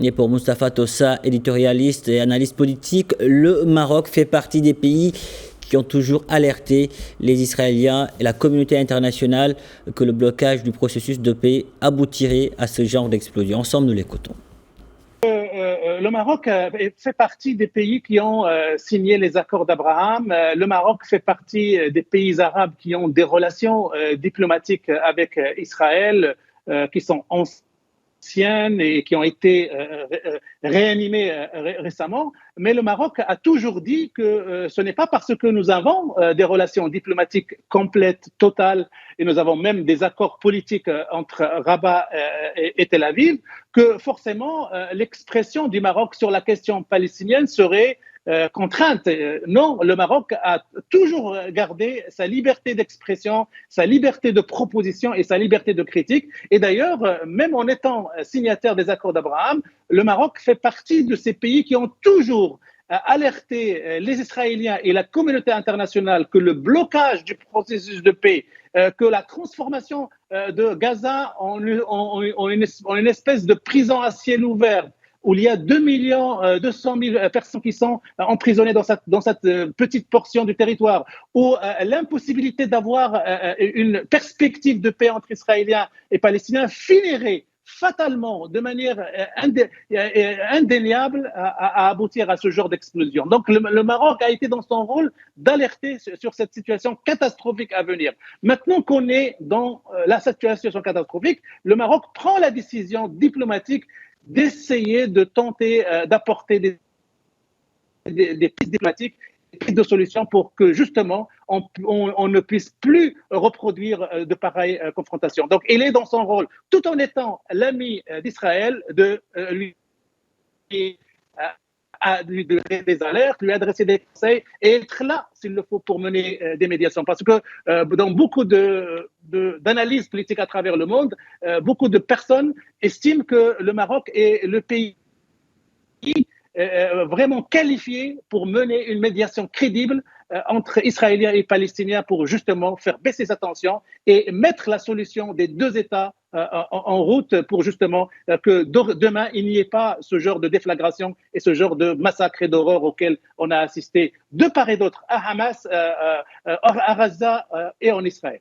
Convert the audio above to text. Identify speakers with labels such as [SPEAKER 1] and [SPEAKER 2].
[SPEAKER 1] Et pour Mustapha Tossa, éditorialiste et analyste politique, le Maroc fait partie des pays qui ont toujours alerté les Israéliens et la communauté internationale que le blocage du processus de paix aboutirait à ce genre d'explosion. Ensemble, nous l'écoutons.
[SPEAKER 2] Le Maroc fait partie des pays qui ont signé les accords d'Abraham. Le Maroc fait partie des pays arabes qui ont des relations diplomatiques avec Israël, qui sont anciennes et qui ont été réanimées récemment. Mais le Maroc a toujours dit que ce n'est pas parce que nous avons des relations diplomatiques complètes, totales, et nous avons même des accords politiques entre Rabat et Tel Aviv, que forcément l'expression du Maroc sur la question palestinienne serait contrainte. Non, le Maroc a toujours gardé sa liberté d'expression, sa liberté de proposition et sa liberté de critique. Et d'ailleurs, même en étant signataire des accords d'Abraham, le Maroc fait partie de ces pays qui ont toujours alerté les Israéliens et la communauté internationale que le blocage du processus de paix, que la transformation de Gaza en une espèce de prison à ciel ouvert, où il y a 2 200 000 personnes qui sont emprisonnées dans cette petite portion du territoire, où l'impossibilité d'avoir une perspective de paix entre Israéliens et Palestiniens finirait fatalement, de manière indéniable, à aboutir à ce genre d'explosion. Donc le Maroc a été dans son rôle d'alerter sur cette situation catastrophique à venir. Maintenant qu'on est dans la situation catastrophique, le Maroc prend la décision diplomatique d'essayer de tenter d'apporter des pistes diplomatiques, des pistes de solutions pour que justement on ne puisse plus reproduire de pareilles confrontations. Donc il est dans son rôle, tout en étant l'ami d'Israël, de lui donner des alertes, lui adresser des conseils et être là s'il le faut pour mener des médiations. Parce que dans beaucoup d'analyses politiques à travers le monde, beaucoup de personnes estiment que le Maroc est le pays vraiment qualifié pour mener une médiation crédible entre Israéliens et Palestiniens pour justement faire baisser sa tension et mettre la solution des deux États en route pour justement que demain, il n'y ait pas ce genre de déflagration et ce genre de massacre et d'horreur auquel on a assisté de part et d'autre à Hamas, à Gaza et en Israël.